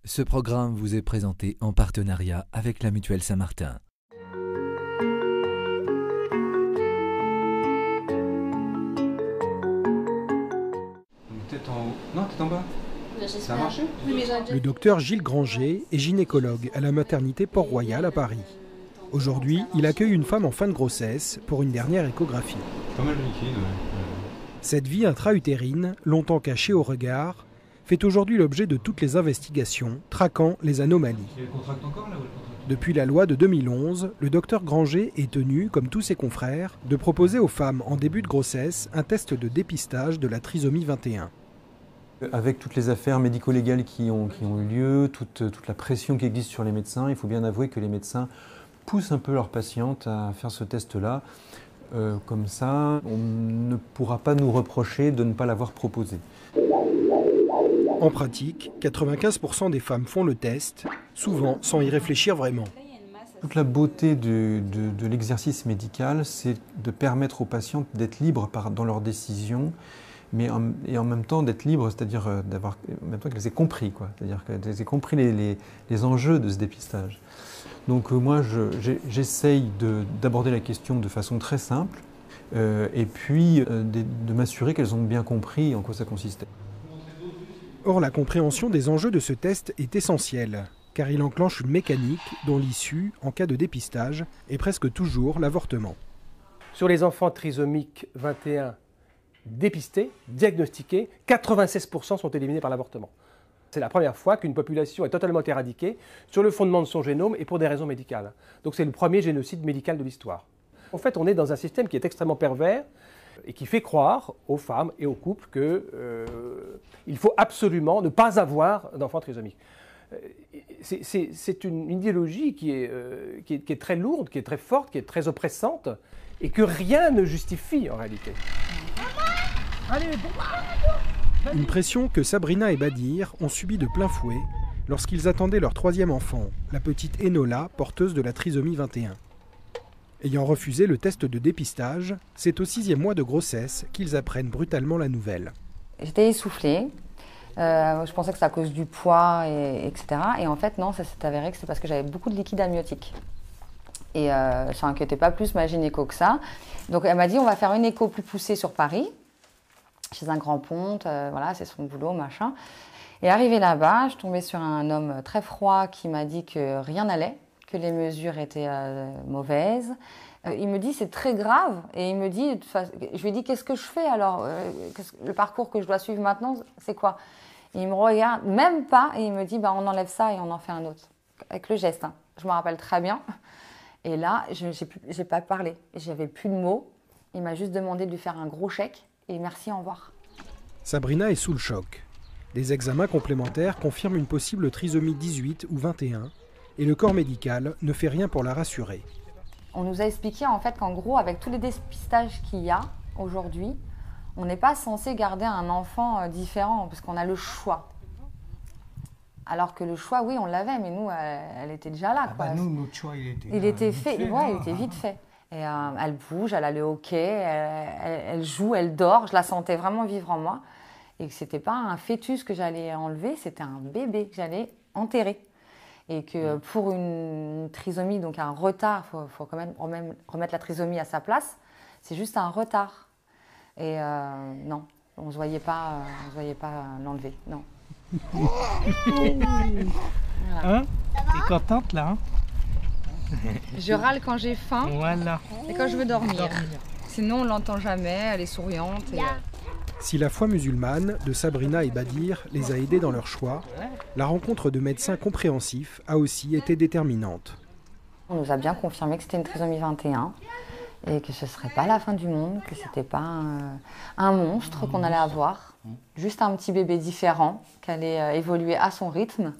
Ce programme vous est présenté en partenariat avec la Mutuelle Saint-Martin. Tête en haut. Non, tête en bas. Ça a marché? Le docteur Gilles Granger est gynécologue à la maternité Port-Royal à Paris. Aujourd'hui, il accueille une femme en fin de grossesse pour une dernière échographie. Pas mal de liquide, ouais. Cette vie intra-utérine, longtemps cachée au regard, fait aujourd'hui l'objet de toutes les investigations traquant les anomalies. Et elle contracte encore là ou elle contracte? Depuis la loi de 2011, le docteur Granger est tenu, comme tous ses confrères, de proposer aux femmes en début de grossesse un test de dépistage de la trisomie 21. Avec toutes les affaires médico-légales qui ont eu lieu, toute la pression qui existe sur les médecins, il faut bien avouer que les médecins poussent un peu leurs patientes à faire ce test-là. Comme ça, on ne pourra pas nous reprocher de ne pas l'avoir proposé. En pratique, 95% des femmes font le test, souvent sans y réfléchir vraiment. Toute la beauté de l'exercice médical, c'est de permettre aux patientes d'être libres dans leurs décisions, mais en même temps d'être libres, c'est-à-dire en même temps qu'elles aient compris, c'est-à-dire qu'elles aient compris les enjeux de ce dépistage. Donc moi, j'essaye d'aborder la question de façon très simple, et puis de m'assurer qu'elles ont bien compris en quoi ça consistait. Or, la compréhension des enjeux de ce test est essentielle, car il enclenche une mécanique dont l'issue, en cas de dépistage, est presque toujours l'avortement. Sur les enfants trisomiques 21 dépistés, diagnostiqués, 96% sont éliminés par l'avortement. C'est la première fois qu'une population est totalement éradiquée sur le fondement de son génome et pour des raisons médicales. Donc c'est le premier génocide médical de l'histoire. En fait, on est dans un système qui est extrêmement pervers et qui fait croire aux femmes et aux couples qu'il faut absolument ne pas avoir d'enfants trisomiques. C'est une idéologie qui est très lourde, qui est très forte, qui est très oppressante et que rien ne justifie en réalité. Une pression que Sabrina et Badir ont subie de plein fouet lorsqu'ils attendaient leur troisième enfant, la petite Enola, porteuse de la trisomie 21. Ayant refusé le test de dépistage, c'est au 6e mois de grossesse qu'ils apprennent brutalement la nouvelle. J'étais essoufflée, je pensais que c'était à cause du poids, etc. Et en fait non, ça s'est avéré que c'est parce que j'avais beaucoup de liquide amniotique. Et ça n'inquiétait pas plus ma gynéco que ça. Donc elle m'a dit on va faire une écho plus poussée sur Paris, chez un grand ponte, voilà, c'est son boulot, machin. Et arrivée là-bas, je tombais sur un homme très froid qui m'a dit que rien n'allait, que les mesures étaient mauvaises. Il me dit c'est très grave et il me dit, je lui ai dit qu'est-ce que je fais alors, le parcours que je dois suivre maintenant, c'est quoi? Et il me regarde même pas et il me dit bah, on enlève ça et on en fait un autre. Avec le geste, hein. Je me rappelle très bien. Et là, j'ai pas parlé, j'avais plus de mots. Il m'a juste demandé de lui faire un gros chèque et merci, au revoir. Sabrina est sous le choc. Des examens complémentaires confirment une possible trisomie 18 ou 21 et le corps médical ne fait rien pour la rassurer. On nous a expliqué en fait qu'en gros, avec tous les dépistages qu'il y a aujourd'hui, on n'est pas censé garder un enfant différent parce qu'on a le choix. Alors que le choix, oui, on l'avait, mais nous, elle était déjà là. Quoi. Nous, notre choix, il était fait. Ouais, il était vite fait. Et elle bouge, elle a le hockey, elle joue, elle dort. Je la sentais vraiment vivre en moi. Et que c'était pas un fœtus que j'allais enlever, c'était un bébé que j'allais enterrer. Et que pour une trisomie, donc un retard, faut quand même remettre la trisomie à sa place. C'est juste un retard. Et non, on ne se voyait pas l'enlever, non. Voilà. Hein? T'es contente là, hein? Je râle quand j'ai faim voilà. Et quand je veux dormir. Sinon, on l'entend jamais, elle est souriante. Et... Si la foi musulmane de Sabrina et Badir les a aidés dans leur choix, la rencontre de médecins compréhensifs a aussi été déterminante. On nous a bien confirmé que c'était une trisomie 21 et que ce ne serait pas la fin du monde, que ce n'était pas un monstre qu'on allait avoir, juste un petit bébé différent, qui allait évoluer à son rythme.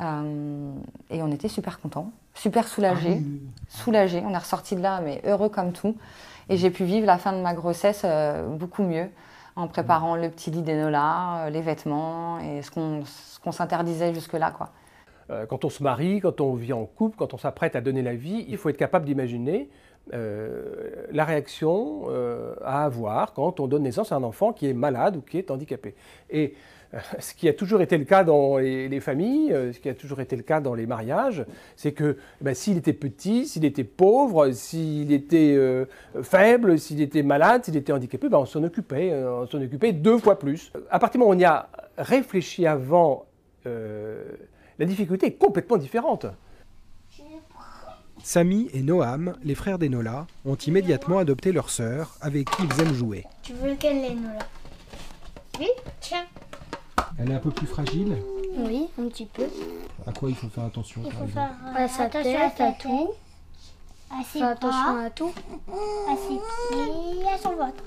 Et on était super contents, super soulagés. Soulagés. On est ressortis de là, mais heureux comme tout. Et j'ai pu vivre la fin de ma grossesse beaucoup mieux, en préparant le petit lit d'Enola, les vêtements et ce qu'on s'interdisait jusque-là, quoi. Quand on se marie, quand on vit en couple, quand on s'apprête à donner la vie, il faut être capable d'imaginer la réaction à avoir quand on donne naissance à un enfant qui est malade ou qui est handicapé. Et ce qui a toujours été le cas dans les familles, ce qui a toujours été le cas dans les mariages, c'est que s'il était petit, s'il était pauvre, s'il était faible, s'il était malade, s'il était handicapé, on s'en occupait 2 fois plus. À partir du moment où on y a réfléchi avant, la difficulté est complètement différente. Samy et Noam, les frères d'Enola, ont immédiatement adopté leur sœur, avec qui ils aiment jouer. Tu veux lequel, Enola? Oui, tiens. Elle est un peu plus fragile? Oui, un petit peu. À quoi il faut faire attention? Il faut faire attention à tout. À ses bras, attention à tout. À ses pieds, à son ventre.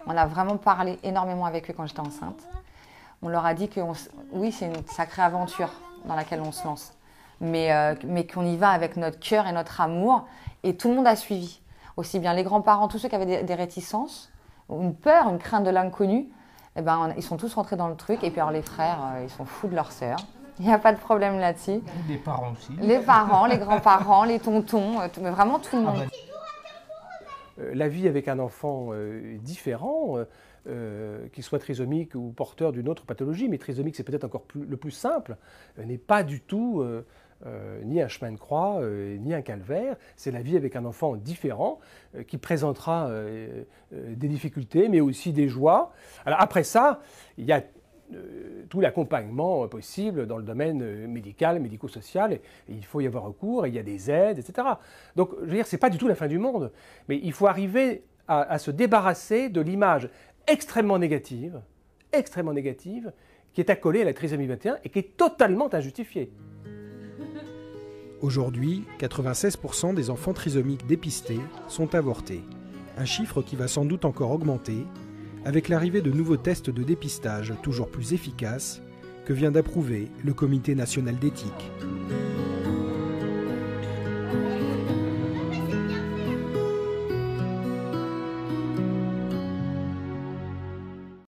On a vraiment parlé énormément avec eux quand j'étais enceinte. On leur a dit que oui, c'est une sacrée aventure dans laquelle on se lance. Mais qu'on y va avec notre cœur et notre amour. Et tout le monde a suivi. Aussi bien les grands-parents, tous ceux qui avaient des réticences, une peur, une crainte de l'inconnu, ils sont tous rentrés dans le truc. Et puis alors les frères, ils sont fous de leur sœur. Il n'y a pas de problème là-dessus. Les parents aussi. Les parents, les grands-parents, les tontons, mais vraiment tout le monde. La vie avec un enfant différent, qu'il soit trisomique ou porteur d'une autre pathologie, mais trisomique c'est peut-être encore le plus simple, n'est pas du tout ni un chemin de croix, ni un calvaire. C'est la vie avec un enfant différent qui présentera des difficultés, mais aussi des joies. Alors après ça, il y a tout l'accompagnement possible dans le domaine médical, médico-social. Il faut y avoir recours, et il y a des aides, etc. Donc, je veux dire, ce n'est pas du tout la fin du monde, mais il faut arriver à se débarrasser de l'image extrêmement négative, qui est accolée à la trisomie 21 et qui est totalement injustifiée. Aujourd'hui, 96% des enfants trisomiques dépistés sont avortés. Un chiffre qui va sans doute encore augmenter avec l'arrivée de nouveaux tests de dépistage toujours plus efficaces que vient d'approuver le Comité national d'éthique.